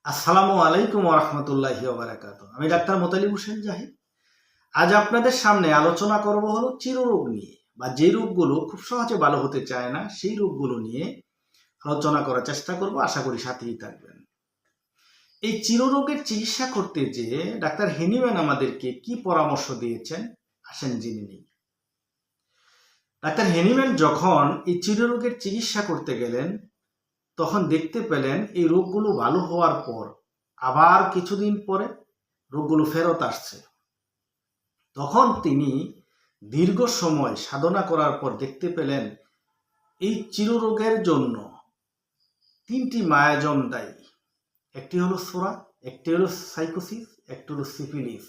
আসসালামু আলাইকুম ওয়া রাহমাতুল্লাহি ওয়া বারাকাতুহু। আমি ডাক্তার মোতালিব হোসেন জাহিদ। আজ আপনাদের সামনে আলোচনা করব হলো চিররোগ নিয়ে, বা যে রোগগুলো খুব সহজে ভালো হতে চায় না সেই রোগগুলো নিয়ে আলোচনা করার চেষ্টা করব। আশা করি সাথেই থাকবেন। এই চিররোগের চিকিৎসা করতে যেয়ে ডাক্তার হেনিম্যান আমাদেরকে কি পরামর্শ দিয়েছেন আসেন জেনে নিই। ডাক্তার হেনিম্যান যখন এই চিররোগের চিকিৎসা করতে গেলেন তখন দেখতে পেলেন এই রোগগুলো ভালো হওয়ার পর আবার কিছুদিন পরে রোগগুলো ফেরত আসছে। তখন তিনি দীর্ঘ সময় সাধনা করার পর দেখতে পেলেন এই চিররোগের জন্য তিনটি মায়াজম দায়ী। একটি হলো সোরা, একটি হলো সাইকোসিস, একটি হলো সিফিলিস।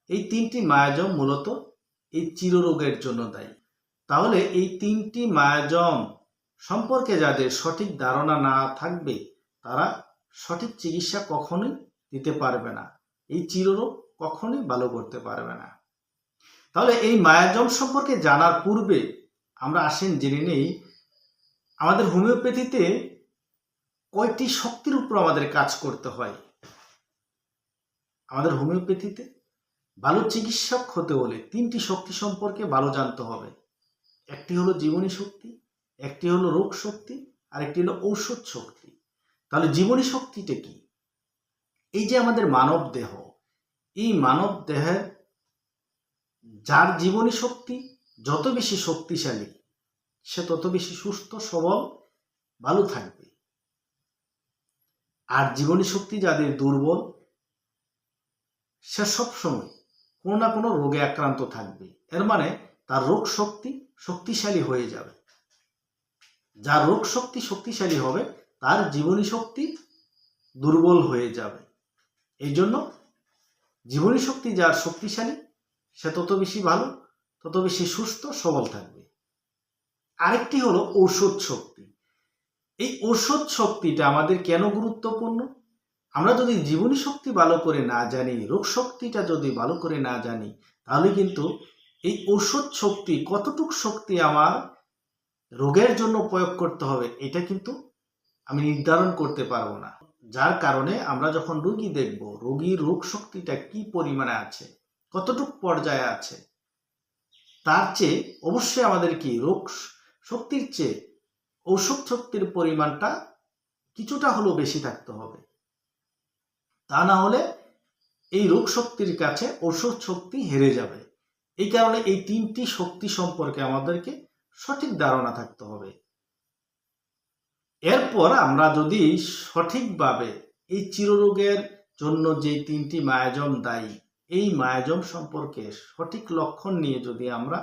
এই তিনটি মায়াজম মূলত এই চিররোগের জন্য দায়ী। তাহলে এই তিনটি মায়াজম সম্পর্কে যাদের সঠিক ধারণা না থাকবে তারা সঠিক চিকিৎসা কখনোই দিতে পারবে না, এই চিররোগ কখনোই ভালো করতে পারবে না। তাহলে এই মায়াজম সম্পর্কে জানার পূর্বে আমরা আসেন জেনে নেই আমাদের হোমিওপ্যাথিতে কয়টি শক্তির উপর আমাদের কাজ করতে হয়। আমাদের হোমিওপ্যাথিতে ভালো চিকিৎসক হতে হলে তিনটি শক্তি সম্পর্কে ভালো জানতে হবে। একটি হলো জীবনী শক্তি, একটি হলো রোগ শক্তি, আর একটি হলো ঔষধ শক্তি। তাহলে জীবনী শক্তিটা কি? এই যে আমাদের মানব দেহ, এই মানব দেহের যার জীবনী শক্তি যত বেশি শক্তিশালী সে তত বেশি সুস্থ সবল ভালো থাকবে। আর জীবনী শক্তি যাদের দুর্বল সে সবসময় কোনো না কোনো রোগে আক্রান্ত থাকবে। এর মানে তার রোগ শক্তি শক্তিশালী হয়ে যাবে। যার রোগ শক্তি শক্তিশালী হবে তার জীবনী শক্তি দুর্বল হয়ে যাবে। এই জন্য জীবনী শক্তি যার শক্তিশালী সে তত বেশি ভালো, তত বেশি সুস্থ সবল থাকবে। আরেকটি হলো ঔষধ শক্তি। এই ঔষধ শক্তিটা আমাদের কেন গুরুত্বপূর্ণ? আমরা যদি জীবনী শক্তি ভালো করে না জানি, রোগ শক্তিটা যদি ভালো করে না জানি, তাহলে কিন্তু এই ঔষধ শক্তি কতটুক শক্তি আমার রোগের জন্য প্রয়োগ করতে হবে এটা কিন্তু আমি নির্ধারণ করতে পারবো না। যার কারণে আমরা যখন রোগী দেখব, রোগীর রোগ শক্তিটা কি পরিমাণে আছে, কতটুক পর্যায়ে আছে, তার চেয়ে অবশ্যই আমাদের কি রোগ শক্তির চেয়ে ঔষধ শক্তির পরিমাণটা কিছুটা হলেও বেশি থাকতে হবে। তা না হলে এই রোগ শক্তির কাছে ঔষধ শক্তি হেরে যাবে। এই কারণে এই তিনটি শক্তি সম্পর্কে আমাদেরকে সঠিক ধারণা থাকতে হবে। এরপর আমরা যদি সঠিকভাবে এই চিররোগের জন্য যে তিনটি মায়াজম দায়ী, এই মায়াজম সম্পর্কে সঠিক লক্ষণ নিয়ে যদি আমরা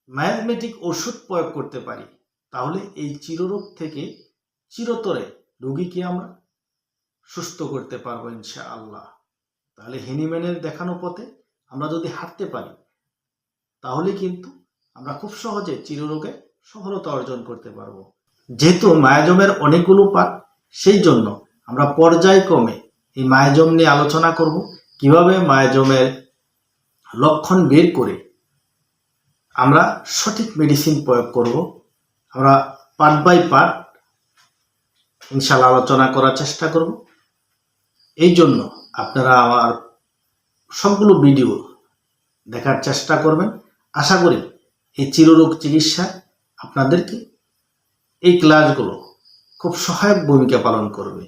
ম্যাথমেটিক ওষুধ প্রয়োগ করতে পারি, তাহলে এই চিররোগ থেকে চিরতরে রোগীকে আমরা সুস্থ করতে পারবো ইনশাআল্লাহ। তাহলে হেনিম্যানের দেখানো পথে আমরা যদি হাঁটতে পারি তাহলে কিন্তু আমরা খুব সহজে চিররোগে সফলতা অর্জন করতে পারবো। যেহেতু মায়াজমের অনেকগুলো পার্ট, সেই জন্য আমরা পর্যায়ক্রমে এই মায়াজম নিয়ে আলোচনা করব, কিভাবে মায়াজমের লক্ষণ বের করে আমরা সঠিক মেডিসিন প্রয়োগ করব। আমরা পার্ট বাই পার্ট ইনশাআল্লাহ আলোচনা করার চেষ্টা করব। এই জন্য আপনারা আমার সবগুলো ভিডিও দেখার চেষ্টা করবেন। আশা করি এই চিররোগ চিকিৎসা আপনাদেরকে এই ক্লাসগুলো খুব সহায়ক ভূমিকা পালন করবে।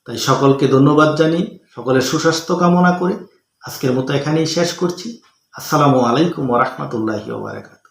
তাই সকলকে ধন্যবাদ জানিয়ে সকলের সুস্বাস্থ্য কামনা করে আজকের মতো এখানেই শেষ করছি। আসসালামু আলাইকুম ওয়া রাহমাতুল্লাহি ওয়া বারাকাতুহু।